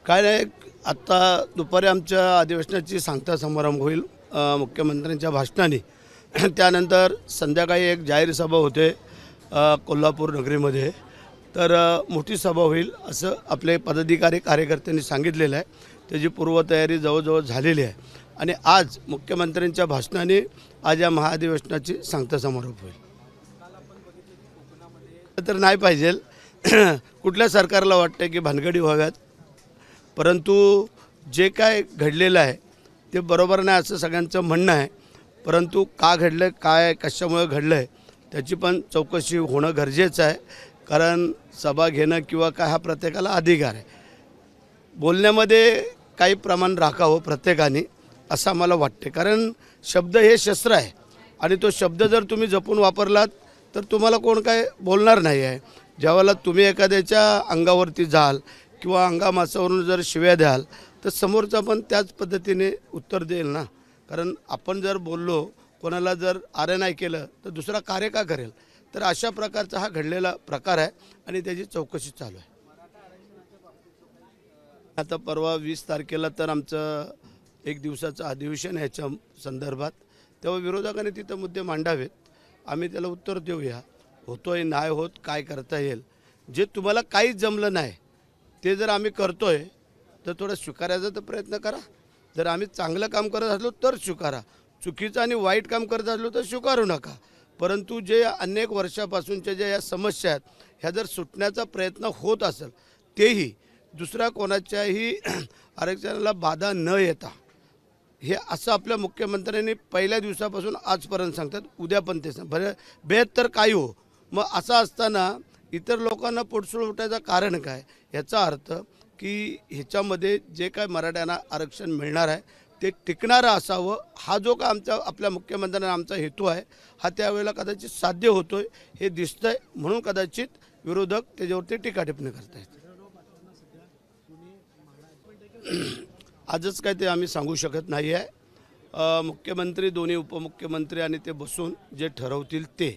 काय नाही, आत्ता दुपारी आमच्या अधिवेशनाची सांगता समारंभ होईल मुख्यमंत्र्यांच्या भाषणाने। त्यानंतर संध्याकाळी एक जाहीर सभा होते कोल्हापूर नगरीमध्ये। तर मोठी सभा होईल असं आपले पदाधिकारी कार्यकर्त्यांनी सांगितलेलं आहे। त्याची पूर्वतयारी जवळजवळ झालेली आहे आणि आज मुख्यमंत्र्यांच्या भाषणाने आज या महाधिवेशनाची सांगता समारंभ होईल। तर नाही पाहिजे कुठल्या सरकारला वाटते की भानगडी व्हाव्यात, परंतु जे काय घडलेलं आहे ते बरोबर नाही असं सगळ्यांचं म्हणणं आहे। परंतु का घडलं, काय कशामुळे घडलं त्याची पण चौकशी होणं गरजेचं आहे। कारण सभा घेणं किंवा काय हा प्रत्येकाला अधिकार आहे। बोलण्यामध्ये काही प्रमाण राखावं प्रत्येकाने असं मला वाटते। कारण शब्द हे शस्त्र आहे आणि तो शब्द जर तुम्ही जपून वापरलात तर तुम्हाला कोण काय बोलणार नाही आहे। ज्यावेळेला तुम्ही एखाद्याच्या अंगावरती जाल किंवा अंगामासावरून जर शिव्या द्याल तर समोरचा पण त्याच पद्धतीने उत्तर देईल ना। कारण आपण जर बोललो, कोणाला जर आरे नाही केलं तर दुसरा कार्य का करेल। तर अशा प्रकारचा हा घडलेला प्रकार आहे आणि त्याची चौकशी चालू आहे। आता परवा 20 तारखेला तर आमचं एक दिवसाचं अधिवेशन आहे याच्या संदर्भात। तेव्हा विरोधकांनी तिथं मुद्दे मांडावेत, आम्ही त्याला उत्तर देऊया। होतोय नाही होत काय करता येईल, जे तुम्हाला काहीच जमलं नाही ते जर आम्ही करतोय तर थोडं स्वीकारायचा तर प्रयत्न करा। जर आम्ही चांगलं काम करत असलो तर स्वीकारा, चुकीचं आणि वाईट काम करत असलो तर स्वीकारू नका। परंतु जे अनेक वर्षापासूनच्या ज्या या समस्या आहेत ह्या जर सुटण्याचा प्रयत्न होत असेल, तेही दुसऱ्या कोणाच्याही आरक्षणाला बाधा न येता, हे असं आपल्या मुख्यमंत्र्यांनी पहिल्या दिवसापासून आजपर्यंत सांगतात। उद्या पण ते बरं बेत तर काही हो, मग असं असताना इतर लोकांना पोटसूळ उठायचं कारण काय। याचा अर्थ की ह्याच्यामध्ये जे काय मराठ्यांना आरक्षण मिळणार आहे ते टिकणारं असावं, हा जो का आपल्या मुख्यमंत्र्यांना आमचा हेतू आहे हा त्यावेळेला कदाचित साध्य होतोय हे दिसतंय। म्हणून कदाचित विरोधक त्याच्यावरती टीका टिप्पणी करतायत। आजच काय ते आम्ही सांगू शकत नाही आहे। मुख्यमंत्री, दोन्ही उपमुख्यमंत्री आणि ते बसून जे ठरवतील ते,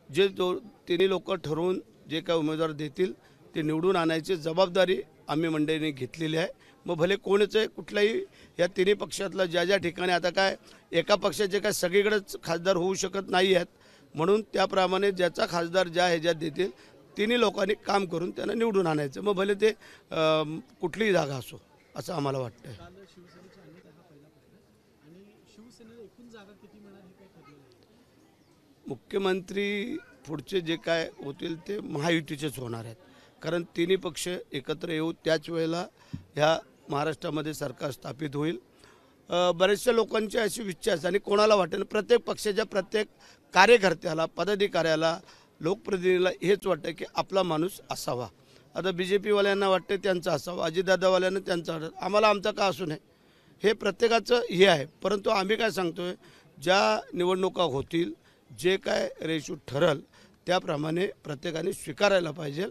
जे तिन्ही लोक ठरवून जे काय उमेदवार देतील ते निवडून आणायची जबाबदारी आम्ही मंडळीने घेतलेली आहे। मग भले कोणच आहे, कुठल्याही या तिन्ही पक्षातला ज्या ज्या ठिकाणी, आता काय एका पक्षाचे काय सगळीकडेच खासदार होऊ शकत नाही आहेत, म्हणून त्याप्रमाणे ज्याचा खासदार ज्या ह्याच्यात देतील तिन्ही लोकांनी काम करून त्यांना निवडून आणायचं। मग भले ते कुठलीही जागा असो असं आम्हाला वाटतं। मुख्यमंत्री पुढचे जे काय होतील ते महायुतीचेच होणार आहेत। कारण तिन्ही पक्ष एकत्र येऊ त्याच वेळेला ह्या महाराष्ट्रामध्ये सरकार स्थापित होईल। बरेचशा लोकांची अशी इच्छा असते आणि कोणाला वाटेल, प्रत्येक पक्षाच्या प्रत्येक कार्यकर्त्याला, पदाधिकाऱ्याला, लोकप्रतिनिधीला हेच वाटतं की आपला माणूस असावा। आता BJP वाल्यांना वाटते त्यांचा असावा, अजितदादावाल्यांना त्यांचा वाटतं, आम्हाला आमचा का असू नये, हे प्रत्येकाचं हे आहे। परंतु आम्ही काय सांगतोय, ज्या निवडणुका होतील, जे काय रेशू ठरल त्याप्रमाणे प्रत्येकाने स्वीकारायला पाहिजे।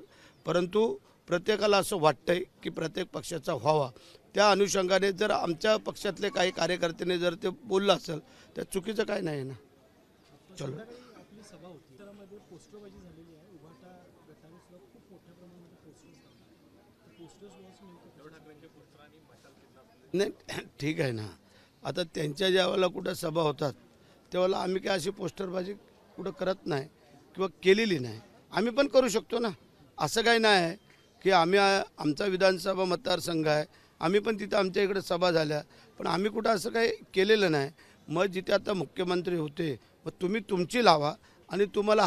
परंतु प्रत्येकाला असं वाटतंय की प्रत्येक पक्षाचा व्हावा, त्या अनुषंगाने जर आमच्या पक्षातले काही कार्यकर्त्यांनी जर ते बोललं असेल तर चुकीचं काय नाही ना। चलो, नाही ठीक आहे ना। आता त्यांच्या ज्यावेळेला कुठं सभा होतात त्यावेळेला आम्ही काय अशी पोस्टरबाजी कुठं करत नाही किंवा केलेली नाही। आम्ही पण करू शकतो ना, असं काही नाही आहे की आम्ही, आमचा विधानसभा मतदारसंघ आहे, आम्ही पण तिथं आमच्या इकडे सभा झाल्या, पण आम्ही कुठं असं काही केलेलं नाही। मग जिथे आता मुख्यमंत्री होते मग तुम्ही तुमची लावा आणि तुम्हाला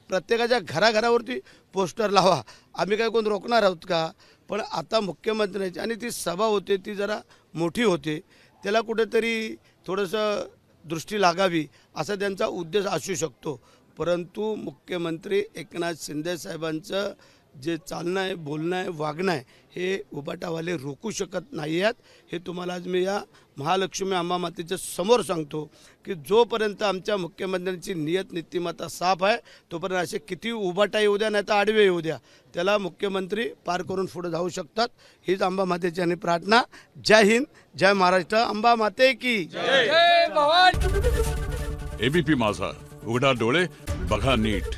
प्रत्येकाच्या घराघरावरती पोस्टर लावा, आम्ही काय कोण रोखणार आहोत का। पण आता मुख्यमंत्र्यांची आणि ती सभा होते ती जरा मोठी होते, त्याला कुठेतरी थोडंसं दृष्टी लागावी असा त्यांचा उद्देश असू शकतो। परंतु मुख्यमंत्री एकनाथ शिंदे साहेबांचं जे चालणं आहे, बोलणं आहे, वागणं आहे हे उबाटावाले रोखू शकत नाही आहेत। हे तुम्हाला आज मी या महालक्ष्मी अंबा मातेच्या समोर सांगतो की जोपर्यंत आमच्या मुख्यमंत्र्यांची नियत नीतिमत्ता साफ आहे तोपर्यंत असे किती उबाटा येऊ द्या नाही तर आडवे येऊ द्या, त्याला मुख्यमंत्री पार करून पुढे जाऊ शकतात। हीच अंबा मातेची आणि प्रार्थना। जय हिंद, जय महाराष्ट्र, अंबा माते की जय। ABP माझा, उघडा डोळे बघा नीट।